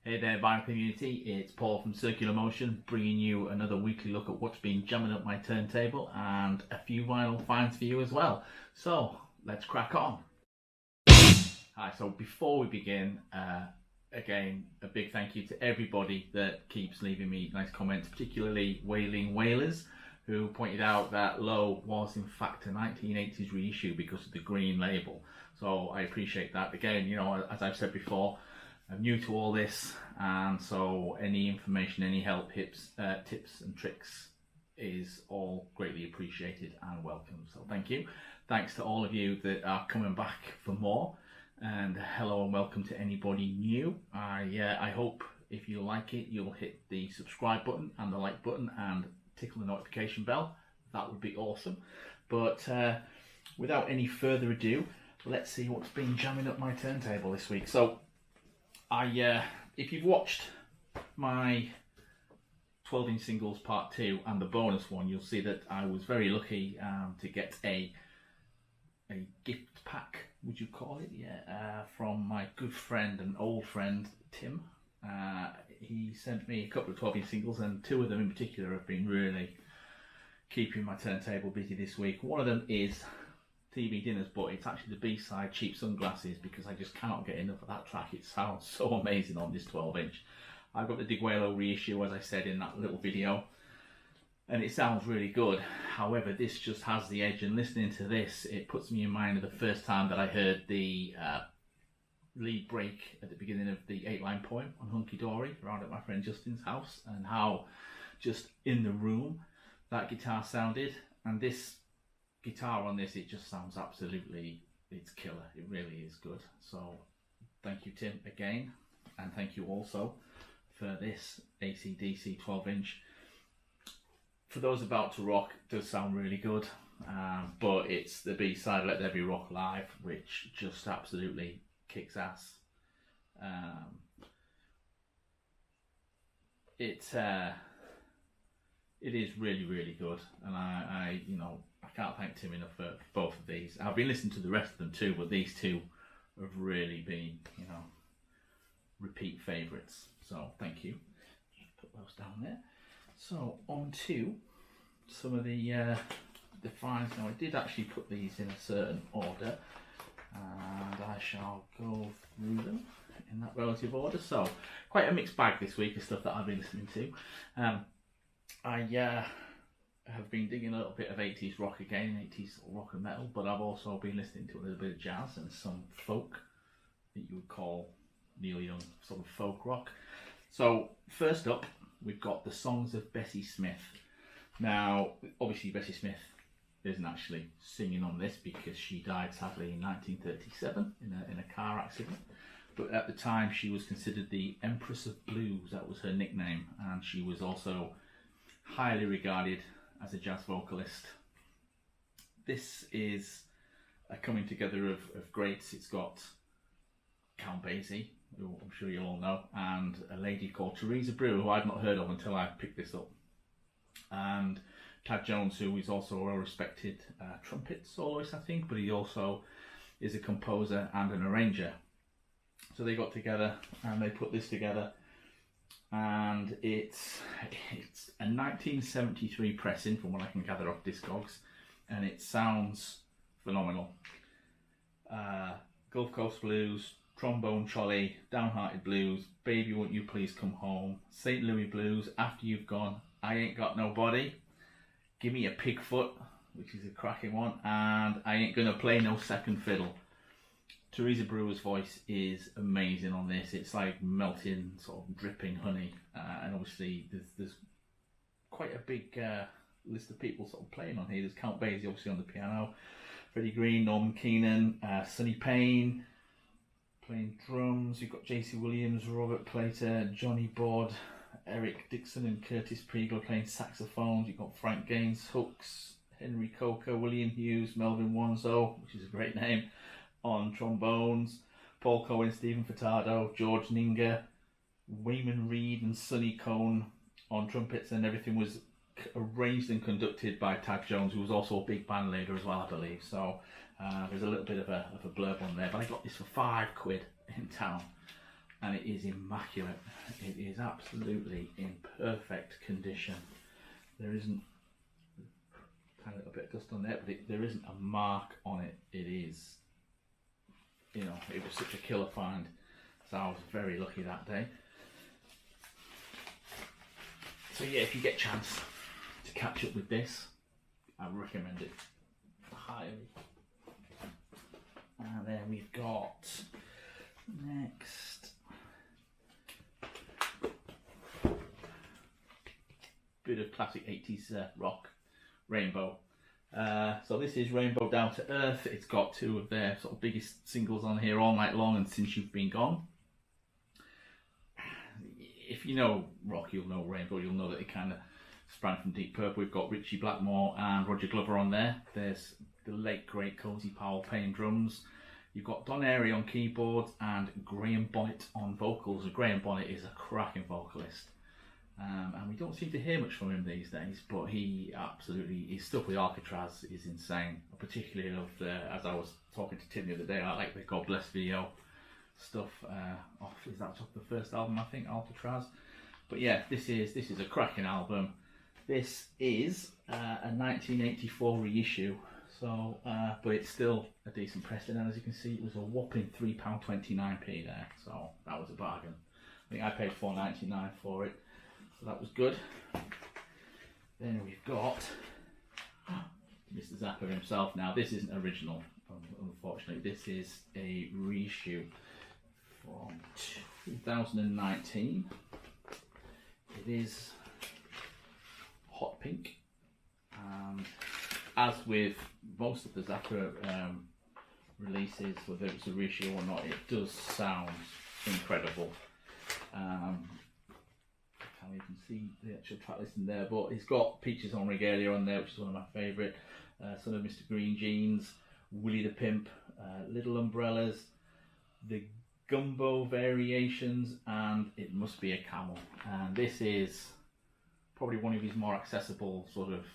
Hey there, vinyl community, it's Paul from Circular Motion, bringing you another weekly look at what's been jamming up my turntable and a few vinyl finds for you as well. So, let's crack on. Hi, so before we begin, again, a big thank you to everybody that keeps leaving me nice comments, particularly Wailing Whalers, who pointed out that Low was in fact a 1980s reissue because of the green label. So I appreciate that. Again, you know, as I've said before, I'm new to all this, and so any information, any help, tips and tricks is all greatly appreciated and welcome. So thank you. Thanks to all of you that are coming back for more, and hello and welcome to anybody new. I hope if you like it, you'll hit the subscribe button and the like button and tickle the notification bell. That would be awesome. But without any further ado, let's see what's been jamming up my turntable this week. So if you've watched my 12-inch singles part 2 and the bonus one, you'll see that I was very lucky to get a gift pack, would you call it? From my good friend and old friend Tim. He sent me a couple of 12-inch singles, and two of them in particular have been really keeping my turntable busy this week. One of them is TV Dinners, but it's actually the B-side, Cheap Sunglasses, because I just cannot get enough of that track. It sounds so amazing on this 12-inch. I've got the Diguelo reissue, as I said in that little video, and it sounds really good. However, this just has the edge, and listening to this, it puts me in mind of the first time that I heard the lead break at the beginning of the 8-line poem on Hunky Dory, around at my friend Justin's house, and how just in the room that guitar sounded. And this guitar on this, it just sounds absolutely, it's killer. It really is good. So thank you, Tim, again, and thank you also for this AC/DC 12-inch. For those about to rock, it does sound really good, but it's the B-side, Let There Be Rock Live, which just absolutely kicks ass. It is really, really good, and I can't thank Tim enough for both of these. I've been listening to the rest of them too, but these two have really been, repeat favourites. So thank you. Just put those down there. So on to some of the finds. Now I did actually put these in a certain order, and I shall go through them in that relative order. So quite a mixed bag this week of stuff that I've been listening to. I have been digging a little bit of 80s rock again, 80s rock and metal, but I've also been listening to a little bit of jazz and some folk that you would call Neil Young sort of folk rock. So first up, we've got the Songs of Bessie Smith. Now, obviously Bessie Smith isn't actually singing on this because she died sadly in 1937 in a car accident. But at the time she was considered the Empress of Blues, that was her nickname, and she was also highly regarded as a jazz vocalist. This is a coming together of greats. It's got Count Basie, who I'm sure you all know, and a lady called Teresa Brewer, who I'd not heard of until I picked this up, and Tad Jones, who is also a well-respected trumpet soloist, I think, but he also is a composer and an arranger. So they got together and they put this together, and it's a 1973 pressing from what I can gather off Discogs, and it sounds phenomenal. Gulf Coast Blues, Trombone Trolley, Downhearted Blues, Baby Won't You Please Come Home, St. Louis Blues, After You've Gone, I Ain't Got Nobody, Give Me a Pigfoot, which is a cracking one, and I Ain't Gonna Play No Second Fiddle. Teresa Brewer's voice is amazing on this. It's like melting, sort of dripping honey, and obviously there's quite a big list of people sort of playing on here. There's Count Basie obviously on the piano, Freddie Green, Norman Keenan, Sonny Payne playing drums. You've got J.C. Williams, Robert Plater, Johnny Bod, Eric Dixon and Curtis Priegler playing saxophones. You've got Frank Gaines, hooks, Henry Coker, William Hughes, Melvin Wanzo, which is a great name, on trombones, Paul Cohen, Stephen Furtado, George Ninger, Wayman Reed and Sonny Cohn on trumpets, and everything was arranged and conducted by Tad Jones, who was also a big band leader as well, I believe. So there's a little bit of a blurb on there, but I got this for £5 in town. and it is immaculate. It is absolutely in perfect condition. There isn't a little bit of dust on there, but there isn't a mark on it. It is, you know, it was such a killer find, so I was very lucky that day. So yeah, if you get a chance to catch up with this, I recommend it highly. And then we've got next bit of classic 80s rock, Rainbow. So this is Rainbow Down to Earth. It's got two of their sort of biggest singles on here, All Night Long and Since You've Been Gone. If you know rock, you'll know Rainbow. You'll know that it kind of sprang from Deep Purple. We've got Richie Blackmore and Roger Glover on there. There's the late great Cozy Powell playing drums. You've got Don Airy on keyboards and Graham Bonnet on vocals. And Graham Bonnet is a cracking vocalist. And we don't seem to hear much from him these days, but he absolutely, his stuff with Alcatraz is insane. I particularly love as I was talking to Tim the other day, I like the God Bless video stuff is that off the first album, I think, Alcatraz. But yeah, this is a cracking album. This is a 1984 reissue, so but it's still a decent pressing, and as you can see, it was a whopping £3.29p there, so that was a bargain. I think I paid £4.99 for it, so that was good. Then we've got Mr. Zappa himself. Now this isn't original, unfortunately. This is a reissue from 2019. It is hot pink, and as with most of the Zappa releases, whether it's a reissue or not, it does sound incredible. You can see the actual track list in there, but it's got Peaches on Regalia on there, which is one of my favourite. Son of Mr. Green Jeans, Willie the Pimp, Little Umbrellas, the Gumbo Variations, and It Must Be a Camel. And this is probably one of his more accessible sort of,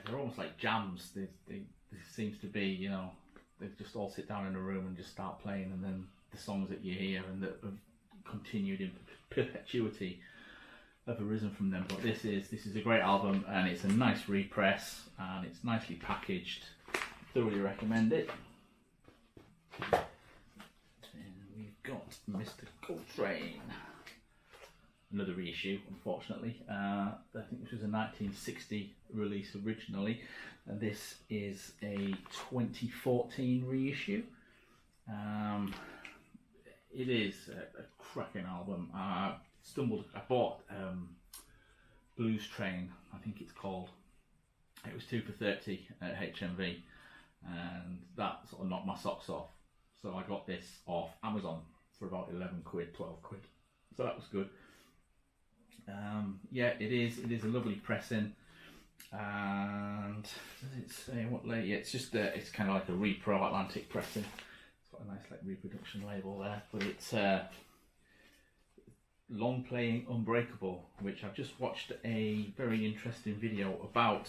they're almost like jams. They seems to be, you know, they just all sit down in a room and just start playing, and then the songs that you hear and that have continued in perpetuity have arisen from them. But this is a great album, and it's a nice repress, and it's nicely packaged. Thoroughly recommend it. We've got Mr. Coltrane, another reissue, unfortunately. I think this was a 1960 release originally, and this is a 2014 reissue. It is a cracking album. I bought Blues Train, I think it's called. It was 2 for £30 at HMV, and that sort of knocked my socks off. So I got this off Amazon for about 11 quid, 12 quid. So that was good. Yeah, it is a lovely pressing. And does it say what label? Yeah, it's just it's kind of like a Repro Atlantic pressing. It's got a nice like reproduction label there, but it's long playing Unbreakable, which I've just watched a very interesting video about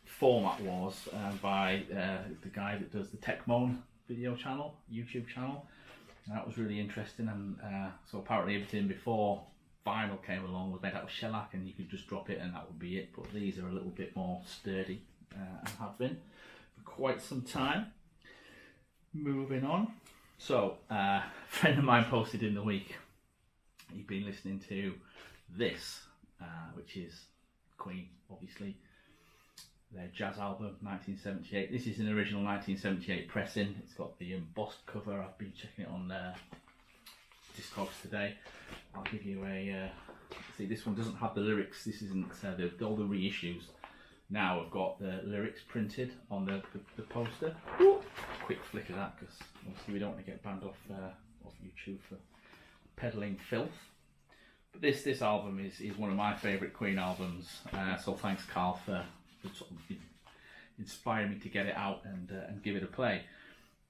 Format Wars by the guy that does the Techmoan video channel, YouTube channel. And that was really interesting, and so apparently everything before vinyl came along was made out of shellac, and you could just drop it and that would be it. But these are a little bit more sturdy and have been for quite some time. Moving on. So a friend of mine posted in the week, he'd been listening to this, which is Queen, obviously, their jazz album, 1978. This is an original 1978 pressing. It's got the embossed cover. I've been checking it on Discogs today. I'll give you a see. This one doesn't have the lyrics. This isn't all the reissues now have got the lyrics printed on the poster. Quick flick of that, because obviously we don't want to get banned off YouTube for peddling filth. But this album is one of my favourite Queen albums. So thanks, Carl, for sort of inspiring me to get it out and give it a play.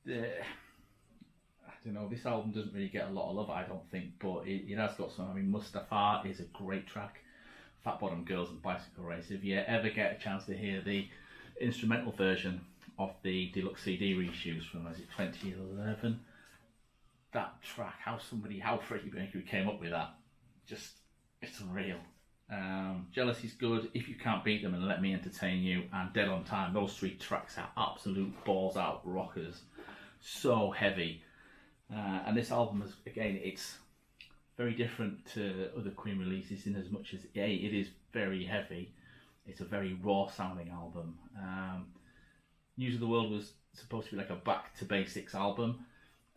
I don't know, this album doesn't really get a lot of love, I don't think, but it has got some. I mean, Mustafa is a great track. Fat Bottom Girls and Bicycle Race. If you ever get a chance to hear the instrumental version of the deluxe CD reissues from, was it 2011? that track, how Freddie Mercury came up with that, just, it's unreal. Jealousy's good, If You Can't Beat Them, and Let Me Entertain You, and Dead on Time. Those three tracks are absolute balls out rockers, so heavy. And this album is, again, it's very different to other Queen releases in as much as it is very heavy. It's a very raw sounding album. News of the World was supposed to be like a back to basics album,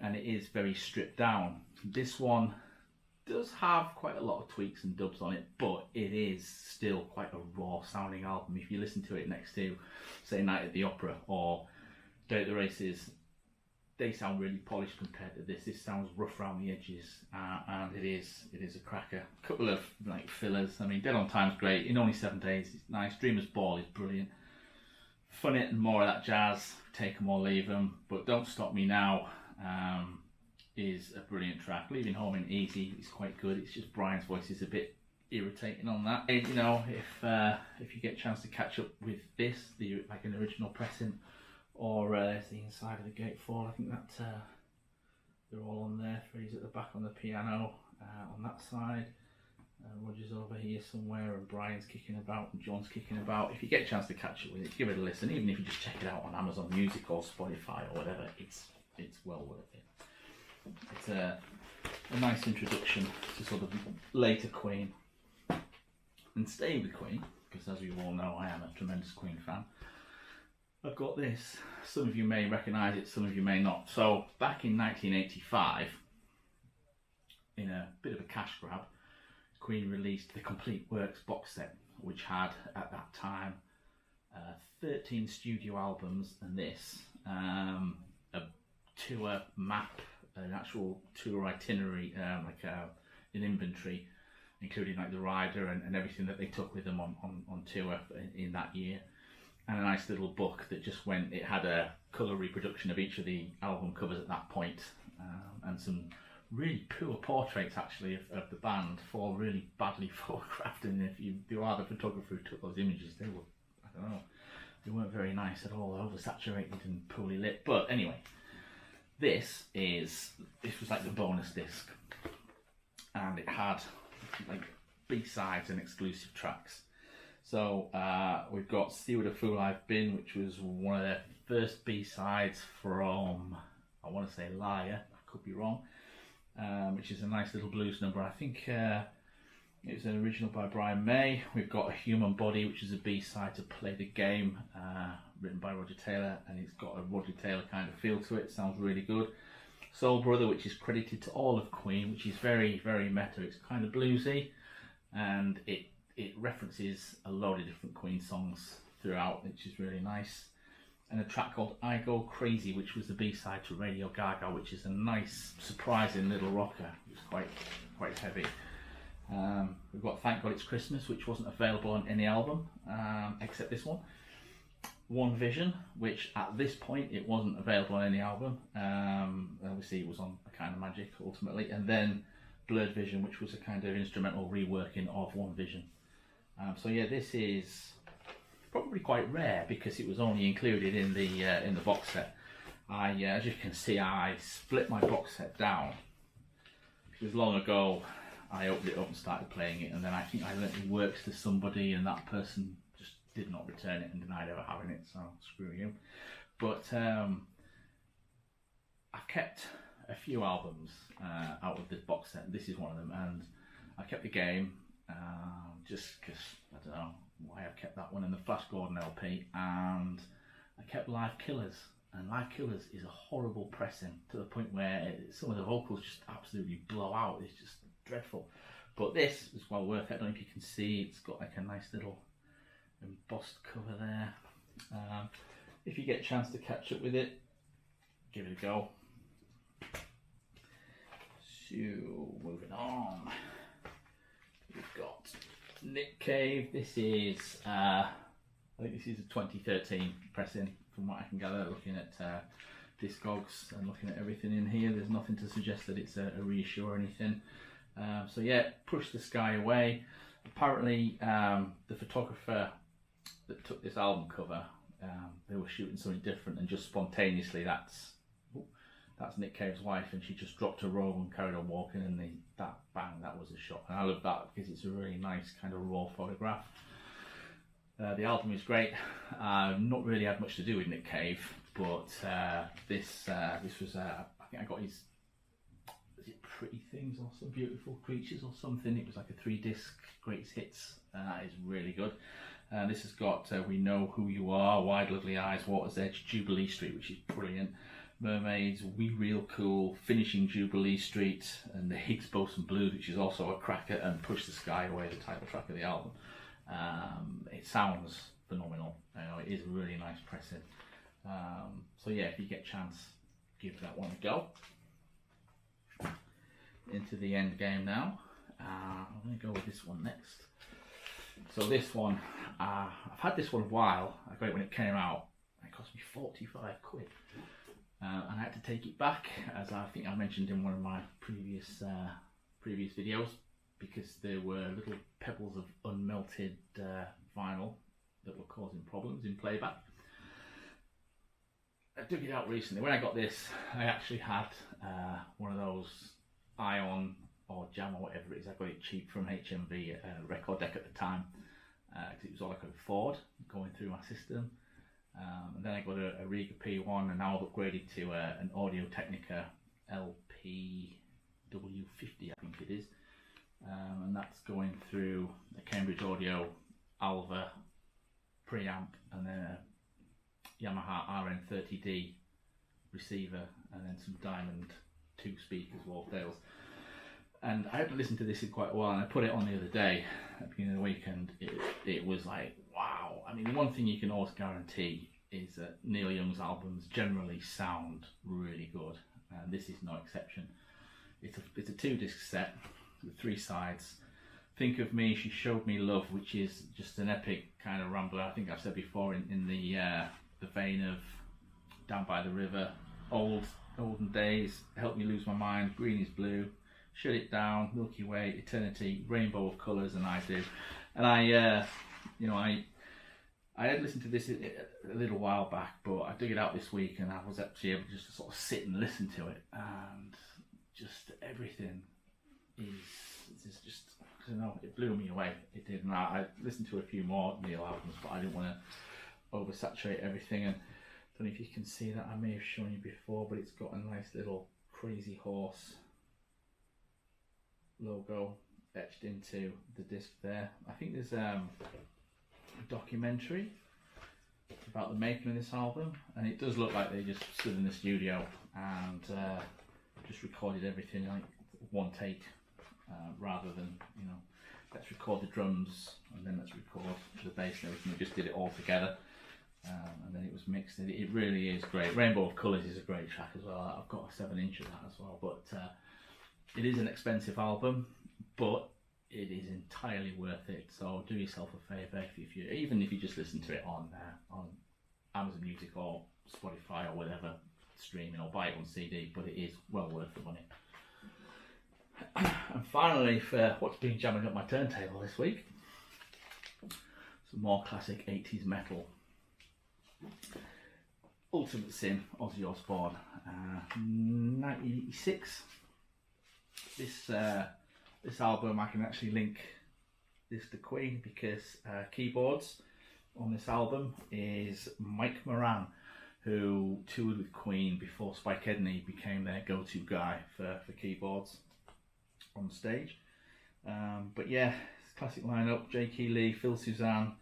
and it is very stripped down. This one does have quite a lot of tweaks and dubs on it, but it is still quite a raw sounding album. If you listen to it next to, say, Night at the Opera or Day at the Races, they sound really polished compared to this. This sounds rough around the edges, and it is a cracker. A couple of like fillers. I mean, Dead on Time's great. In Only 7 Days, it's nice. Dreamer's Ball is brilliant. Fun It and More of That Jazz, Take 'Em or Leave 'Em. But Don't Stop Me Now is a brilliant track. Leaving Home in Easy is quite good. It's just Brian's voice is a bit irritating on that. And, you know, if you get a chance to catch up with this, like an original pressing, or there's the Inside of the Gatefold. I think that they're all on there. Freddie's at the back on the piano on that side. Roger's over here somewhere, and Brian's kicking about, and John's kicking about. If you get a chance to catch up with it, give it a listen. Even if you just check it out on Amazon Music or Spotify or whatever, it's well worth it. It's a nice introduction to sort of later Queen. And staying with Queen, because as you all know, I am a tremendous Queen fan. I've got this. Some of you may recognise it, some of you may not. So back in 1985, in a bit of a cash grab, Queen released the Complete Works box set, which had at that time 13 studio albums and this, a tour map, an actual tour itinerary, like an inventory, including like the rider and everything that they took with them on tour in that year. And a nice little book that just went, it had a colour reproduction of each of the album covers at that point, and some really poor portraits actually of the band, for really badly photographed. And if you are the photographer who took those images, they were, I don't know, they weren't very nice at all, oversaturated and poorly lit. But anyway, this was like the bonus disc, and it had like B-sides and exclusive tracks. So we've got See What a Fool I've Been, which was one of their first B-sides from, I want to say Liar, I could be wrong, which is a nice little blues number. I think it was an original by Brian May. We've got A Human Body, which is a B-side to Play the Game, written by Roger Taylor, and it's got a Roger Taylor kind of feel to it. Sounds really good. Soul Brother, which is credited to all of Queen, which is very, very meta. It's kind of bluesy, and it references a load of different Queen songs throughout, which is really nice. And a track called I Go Crazy, which was the B-side to Radio Gaga, which is a nice, surprising little rocker. It's quite heavy. We've got Thank God It's Christmas, which wasn't available on any album, except this one. One Vision, which at this point it wasn't available on any album. Obviously it was on A Kind of Magic ultimately. And then Blurred Vision, which was a kind of instrumental reworking of One Vision. So yeah, this is probably quite rare because it was only included in the box set. As you can see, I split my box set down because long ago I opened it up and started playing it, and then I think I lent it works to somebody, and that person just did not return it and denied ever having it. So screw you. But I've kept a few albums out of this box set. This is one of them, and I kept the game. Just because I don't know why I've kept that one, in the Flash Gordon LP, and I kept Live Killers, and Live Killers is a horrible pressing to the point where some of the vocals just absolutely blow out. It's just dreadful. But this is well worth it. I don't know if you can see, it's got like a nice little embossed cover there. If you get a chance to catch up with it, give it a go. So moving on, we've got Nick Cave. This is, I think this is a 2013 pressing from what I can gather, looking at Discogs and looking at everything in here. There's nothing to suggest that it's a reissue or anything. So yeah, Push the Sky Away. Apparently the photographer that took this album cover, they were shooting something different, and just spontaneously That's Nick Cave's wife, and she just dropped her robe and carried on walking, and that was a shot. And I love that because it's a really nice kind of raw photograph. The album is great. Not really had much to do with Nick Cave, but this was I think I got his, is it Pretty Things or Some Beautiful Creatures or something. It was like a 3-disc greatest hits. It's really good. This has got We Know Who You Are, Wide Lovely Eyes, Water's Edge, Jubilee Street, which is brilliant. Mermaids, We Real Cool, Finishing Jubilee Street, and the Higgs Boson Blues, which is also a cracker, and Push the Sky Away, the title track of the album. It sounds phenomenal. It is really nice pressing. So yeah, if you get a chance, give that one a go. Into the end game now. I'm going to go with this one next. So this one, I've had this one a while. I got it when it came out. It cost me 45 quid. And I had to take it back, as I think I mentioned in one of my previous videos, because there were little pebbles of unmelted vinyl that were causing problems in playback. I took it out recently. When I got this, I actually had one of those Ion or Jam or whatever it is. I got it cheap from HMV Record Deck at the time, because it was all I could afford going through my system. And then I got a Riga P1, and now I've upgraded to an Audio Technica LPW50, I think it is. And that's going through a Cambridge Audio Alva preamp, and then a Yamaha RN30D receiver, and then some Diamond 2 speakers, Wharfdales. And I hadn't listened to this in quite a while, and I put it on the other day at the beginning of the week, and it was like, wow. I mean, one thing you can always guarantee is that Neil Young's albums generally sound really good, and this is no exception. It's a 2-disc set with 3 sides. Think of Me, She Showed Me Love, which is just an epic kind of rambler. I think I've said before, in the vein of Down by the River, Olden Days, Help Me Lose My Mind, Green is Blue, Shut It Down, Milky Way, Eternity, Rainbow of Colours, and I Do. And I had listened to this a little while back, but I dug it out this week, and I was actually able just to sort of sit and listen to it, and just everything is just, I don't know, it blew me away. It did. And I listened to a few more Neil albums, but I didn't want to oversaturate everything. And I don't know if you can see that, I may have shown you before, but it's got a nice little Crazy Horse logo etched into the disc there. I think there's a documentary about the making of this album, and it does look like they just stood in the studio and just recorded everything like one take, rather than, let's record the drums and then let's record the bass and everything. They just did it all together, and then it was mixed. It really is great. Rainbow of Colours is a great track as well. I've got a 7-inch of that as well, but it is an expensive album, but it is entirely worth it. So do yourself a favour, even if you just listen to it on Amazon Music or Spotify or whatever streaming, or buy it on CD, but it is well worth the money. And finally, for what's been jamming up my turntable this week, some more classic 80s metal. Ultimate Sin, Ozzy Osbourne, 1986. This album, I can actually link this to Queen, because keyboards on this album is Mike Moran, who toured with Queen before Spike Edney became their go-to guy for keyboards on stage. But yeah, it's a classic lineup: J.K. Lee, Phil Suzanne,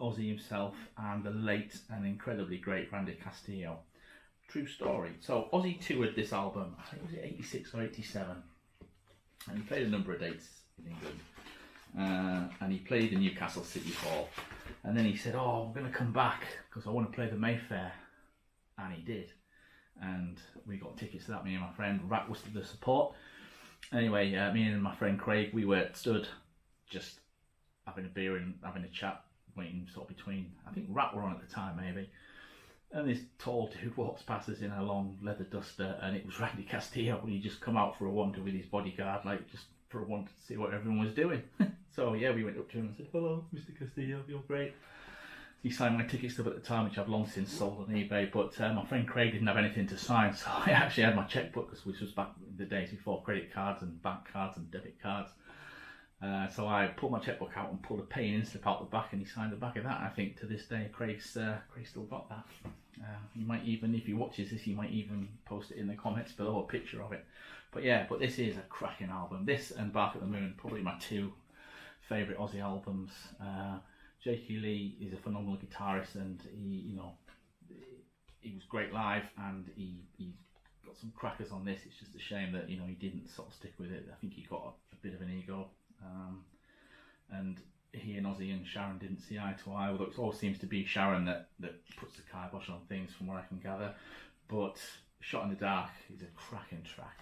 Ozzy himself, and the late and incredibly great Randy Castillo. True story. So Ozzy toured this album, I think it was 86 or 87, and he played a number of dates in England, and he played the Newcastle City Hall, and then he said, oh, I'm going to come back because I want to play the Mayfair, and he did, and we got tickets to that, me and my friend. Rat was the support. Anyway, me and my friend Craig, we were stood just having a beer and having a chat, waiting sort of between, I think Rat were on at the time maybe, and this tall dude walks past us in a long leather duster, and it was Randy Castillo, and he just come out for a wander with his bodyguard, like just for a wander to see what everyone was doing. So yeah, we went up to him and said, hello Mr. Castillo, you're great. he signed my ticket stub at the time, which I've long since sold on eBay. But my friend Craig didn't have anything to sign, so I actually had my checkbook, which was back in the days before credit cards and bank cards and debit cards. So I pulled my checkbook out and pulled a pay-in slip out the back, and he signed the back of that. I think to this day, Craig's still got that. He might even, if he watches this, he might even post it in the comments below, a picture of it. But yeah, but this is a cracking album. This and Bark at the Moon, probably my two favourite Aussie albums. J.K. Lee is a phenomenal guitarist, and he was great live, and he's got some crackers on this. It's just a shame that he didn't sort of stick with it. I think he got a bit of an ego. And he and Ozzy and Sharon didn't see eye to eye, although it all seems to be Sharon that puts the kibosh on things from what I can gather. But Shot in the Dark is a cracking track.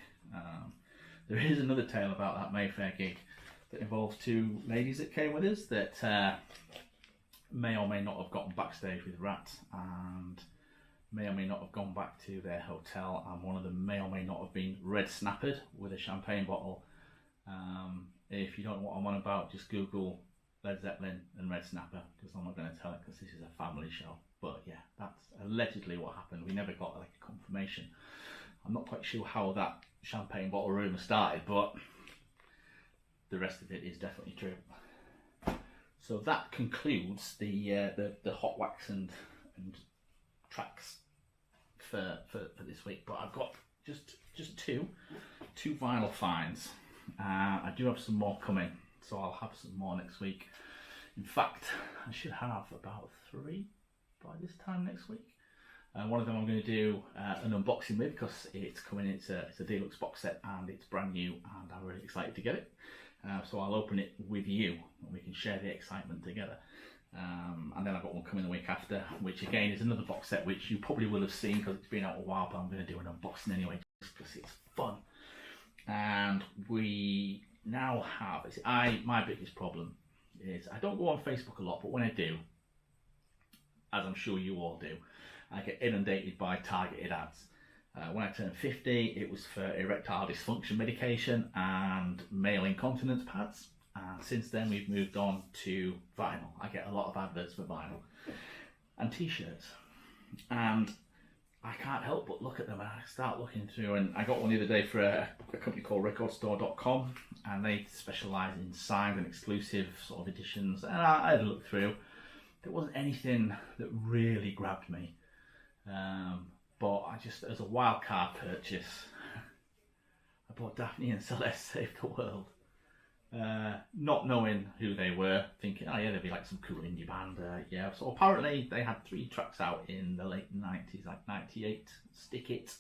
There is another tale about that Mayfair gig that involves two ladies that came with us that may or may not have gotten backstage with Rat, and may or may not have gone back to their hotel, and one of them may or may not have been red snappered with a champagne bottle. If you don't know what I'm on about, just Google Led Zeppelin and Red Snapper, because I'm not going to tell it because this is a family show. But yeah, that's allegedly what happened. We never got like a confirmation. I'm not quite sure how that champagne bottle rumour started, but the rest of it is definitely true. So that concludes the hot wax and tracks for this week. But I've got just two vinyl finds. I do have some more coming, so I'll have some more next week. In fact, I should have about 3 by this time next week. One of them I'm going to do an unboxing with, because it's coming. It's a deluxe box set and it's brand new, and I'm really excited to get it. So I'll open it with you and we can share the excitement together. And then I've got one coming the week after, which again is another box set which you probably will have seen because it's been out a while, but I'm going to do an unboxing anyway just because it's fun. And we now have, my biggest problem is I don't go on Facebook a lot, but when I do, as I'm sure you all do, I get inundated by targeted ads. When I turned 50, it was for erectile dysfunction medication and male incontinence pads. And since then, we've moved on to vinyl. I get a lot of adverts for vinyl and t-shirts. And I can't help but look at them, and I start looking through, and I got one the other day for a company called recordstore.com, and they specialise in signed and exclusive sort of editions, and I had a look through. There wasn't anything that really grabbed me, but I just, as a wild card purchase, I bought Daphne and Celeste Save the World, not knowing who they were, thinking, oh yeah, they'd be like some cool indie band. Yeah, so apparently they had 3 tracks out in the late 90s, like 98, Stick It,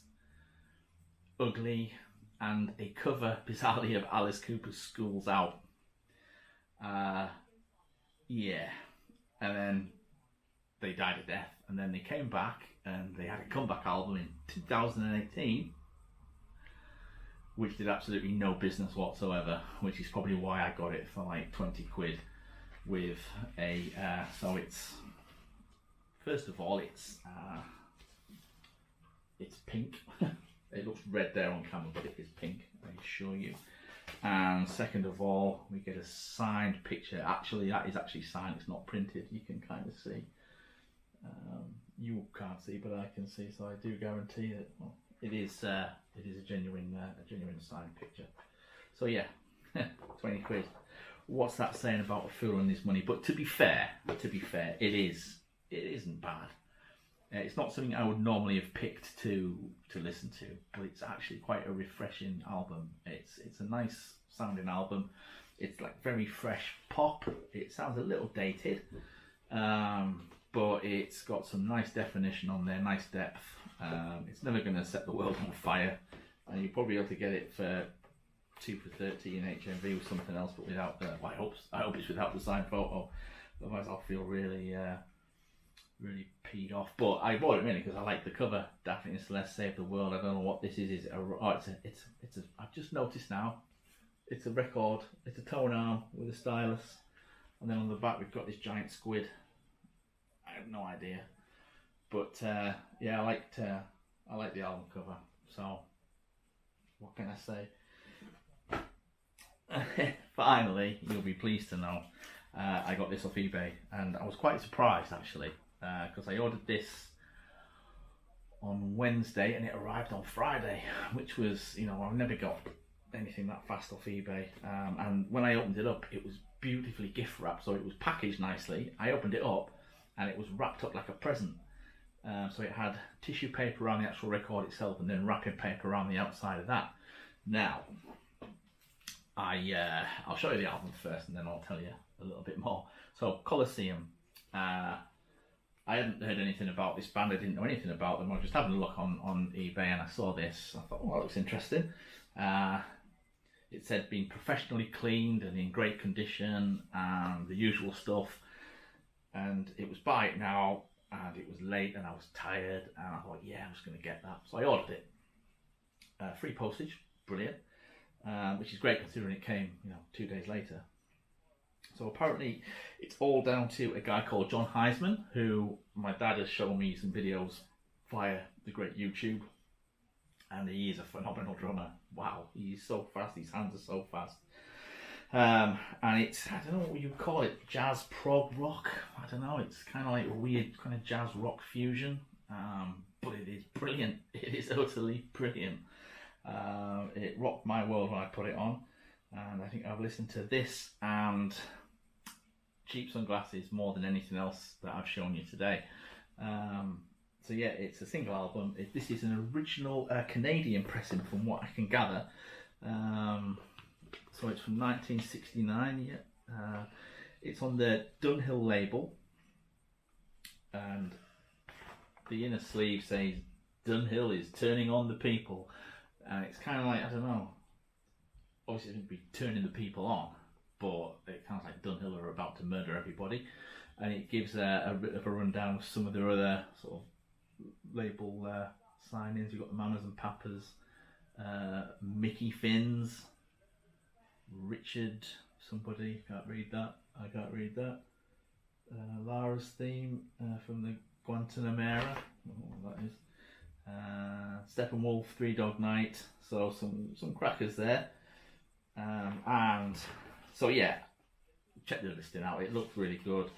Ugly, and a cover, bizarrely, of Alice Cooper's School's Out. Yeah, and then they died a death, and then they came back and they had a comeback album in 2018, which did absolutely no business whatsoever, which is probably why I got it for like 20 quid with a, so it's, first of all, it's pink. It looks red there on camera, but it is pink, I assure you. And second of all, we get a signed picture. Actually, that is actually signed, it's not printed, you can kind of see. You can't see, but I can see, so I do guarantee that, well, it is a genuine signed picture. So yeah, 20 quid. What's that saying about a fool and his money? But to be fair, it isn't bad. It's not something I would normally have picked to listen to, but it's actually quite a refreshing album. It's a nice sounding album. It's like very fresh pop. It sounds a little dated, but it's got some nice definition on there, nice depth. It's never going to set the world on fire, and you'll probably be able to get it for 2 for 30 in HMV or something else, but without the, well, I hope it's without the signed photo, otherwise I'll feel really peed off. But I bought it mainly because I like the cover, Daphne and Celeste Save the World. I don't know what this is. I've just noticed now, it's a record, it's a tone arm with a stylus, and then on the back we've got this giant squid. I have no idea, but yeah, I like the album cover. So what can I say? Finally, you'll be pleased to know I got this off eBay, and I was quite surprised actually, because I ordered this on Wednesday and it arrived on Friday, which was, you know, I've never got anything that fast off eBay. And when I opened it up, it was beautifully gift wrapped, so it was packaged nicely. I opened it up and it was wrapped up like a present. So it had tissue paper around the actual record itself and then wrapping paper around the outside of that. Now, I'll show you the album first and then I'll tell you a little bit more. So Colosseum, I hadn't heard anything about this band, I didn't know anything about them. I was just having a look on eBay and I saw this. I thought, oh, that looks interesting. It said being professionally cleaned and in great condition and the usual stuff. And it was buy it now, and it was late and I was tired and I thought, yeah, I'm just going to get that. So I ordered it. Free postage, brilliant. Which is great considering it came, you know, 2 days later. So apparently it's all down to a guy called John Heisman, who my dad has shown me some videos via the great YouTube, and he is a phenomenal drummer. Wow, he's so fast, his hands are so fast. And it's, I don't know what you call it, jazz prog rock, I don't know, it's kind of like a weird kind of jazz rock fusion, but it is brilliant, it is utterly brilliant. It rocked my world when I put it on, and I think I've listened to this and Cheap Sunglasses more than anything else that I've shown you today. So yeah, it's a single album. This is an original Canadian pressing from what I can gather. So it's from 1969, yeah. It's on the Dunhill label, and the inner sleeve says Dunhill is turning on the people. And it's kind of like, I don't know, obviously it wouldn't be turning the people on, but it sounds like Dunhill are about to murder everybody. And it gives a bit of a rundown of some of their other sort of label signings. You've got the Mamas and Papas, Mickey Finns, Richard somebody, can't read that, I can't read that. Lara's theme from the Guantanamera, I don't know what that is. Steppenwolf, Three Dog Night, so some crackers there. And so yeah, check the listing out, it looked really good.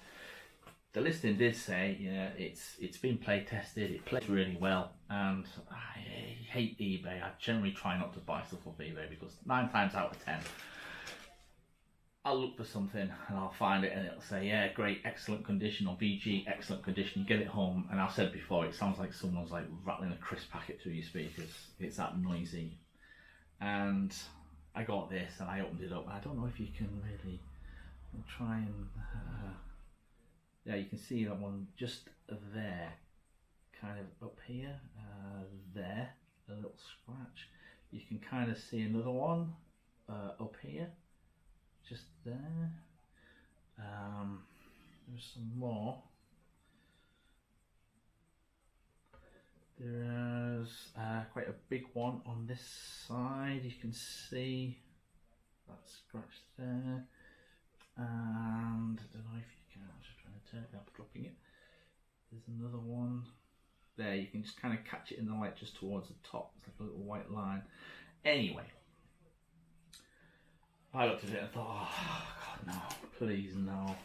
The listing did say, yeah, it's been play tested, it plays really well, and I hate eBay. I generally try not to buy stuff off eBay because 9 times out of 10 I'll look for something and I'll find it and it'll say, yeah, great, excellent condition, or VG, excellent condition. You get it home and I've said before, it sounds like someone's like rattling a crisp packet through your speakers. It's that noisy. And I got this and I opened it up. I don't know if you can really, I'll try and, yeah, you can see that one just there, kind of up here, there, a little scratch. You can kind of see another one up here. Just there. There's some more. There's quite a big one on this side. You can see that scratch there. And I don't know if you can. I'm just trying to turn it up, dropping it. There's another one there. You can just kind of catch it in the light just towards the top. It's like a little white line. Anyway. I looked at it and thought, oh God, no, please no.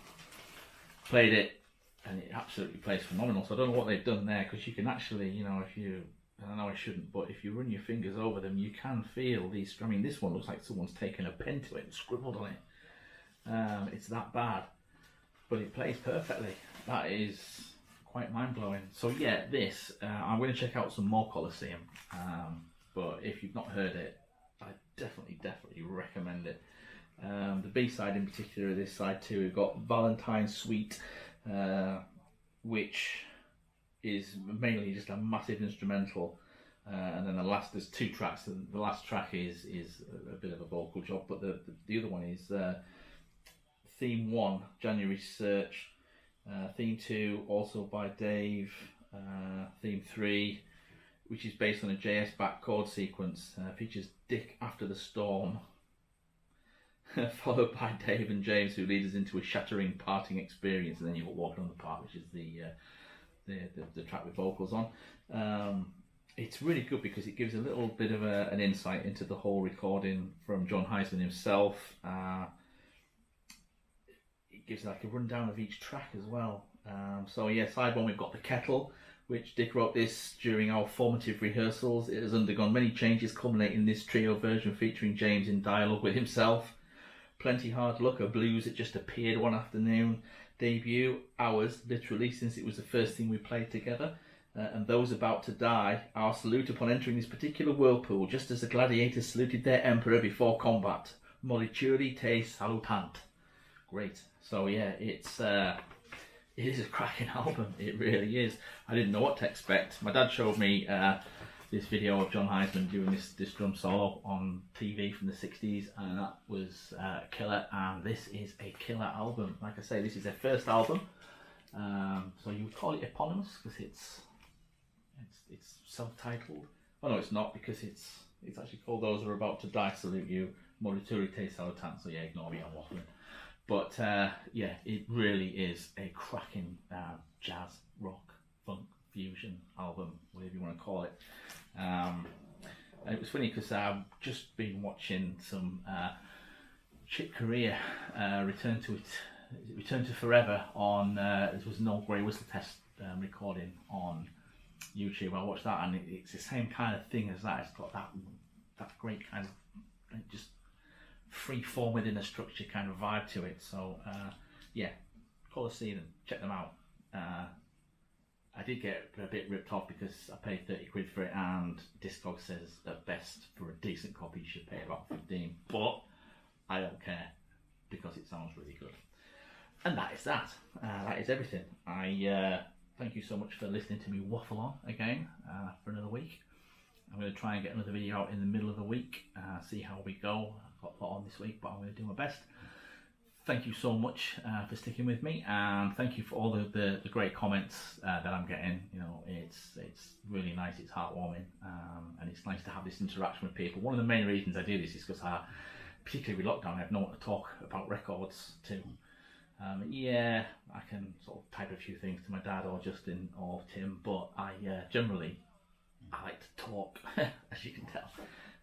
Played it and it absolutely plays phenomenal. So I don't know what they've done there, because you can actually, you know, if you, I know I shouldn't, but if you run your fingers over them, you can feel these. I mean, this one looks like someone's taken a pen to it and scribbled on it. It's that bad, but it plays perfectly. That is quite mind-blowing. So yeah, this, I'm going to check out some more Colosseum, but if you've not heard it, I definitely recommend it. The B-side in particular, this side too, we've got Valentine's Suite, which is mainly just a massive instrumental, and then there's 2 tracks, and the last track is a bit of a vocal job, but the other one is Theme 1, January Search, Theme 2, also by Dave, Theme 3, which is based on a JS back chord sequence, features Dick After the Storm, followed by Dave and James, who lead us into a shattering parting experience, and then you've got Walking on the Park, which is the track with vocals on. It's really good because it gives a little bit of an insight into the whole recording from John Heisman himself. It gives like a rundown of each track as well. So yeah, side one we've got The Kettle, which Dick wrote this during our formative rehearsals. It has undergone many changes, culminating in this trio version featuring James in dialogue with himself. Plenty Hard Luck, a blues that just appeared one afternoon. Debut, ours, literally, since it was the first thing we played together. And Those About to Die, our salute upon entering this particular whirlpool, just as the gladiators saluted their emperor before combat. Morituri te salutant. Great. So yeah, it is a cracking album. It really is. I didn't know what to expect. My dad showed me this video of John Heisman doing this drum solo on TV from the 60s, and that was killer. And this is a killer album. Like I say, this is their first album. So you would call it eponymous because it's self-titled. Oh no, it's not, because it's actually called Those Are About to Die Salute You, Morituri te salutant. So yeah, ignore me, I'm waffling. But yeah, it really is a cracking jazz, rock, funk, fusion album, whatever you want to call it. And it was funny because I've just been watching some Chick Corea Return to Forever on, there was no Grey Whistle Test recording on YouTube. I watched that, and it's the same kind of thing as that. It's got that great kind of just free form within a structure kind of vibe to it. So yeah, call a scene and check them out. I did get a bit ripped off because I paid 30 quid for it, and Discog says at best for a decent copy you should pay about 15, but I don't care because it sounds really good. And that is that. That is everything. I thank you so much for listening to me waffle on again for another week. I'm going to try and get another video out in the middle of the week, see how we go. I've got a lot on this week, but I'm going to do my best. Thank you so much for sticking with me, and thank you for all the great comments that I'm getting. You know, it's really nice, it's heartwarming, and it's nice to have this interaction with people. One of the main reasons I do this is because particularly with lockdown, I have no one to talk about records to. Yeah, I can sort of type a few things to my dad or Justin or Tim, but I generally like to talk, as you can tell.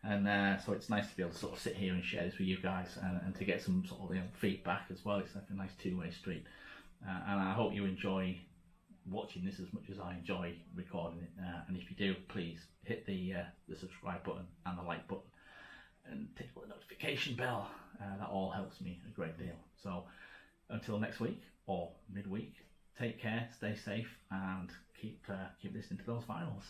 And so it's nice to be able to sort of sit here and share this with you guys, and to get some sort of feedback as well. It's like a nice two-way street. And I hope you enjoy watching this as much as I enjoy recording it. And if you do, please hit the subscribe button and the like button, and tickle the notification bell. That all helps me a great deal. So until next week or midweek, take care, stay safe, and keep listening to those vinyls.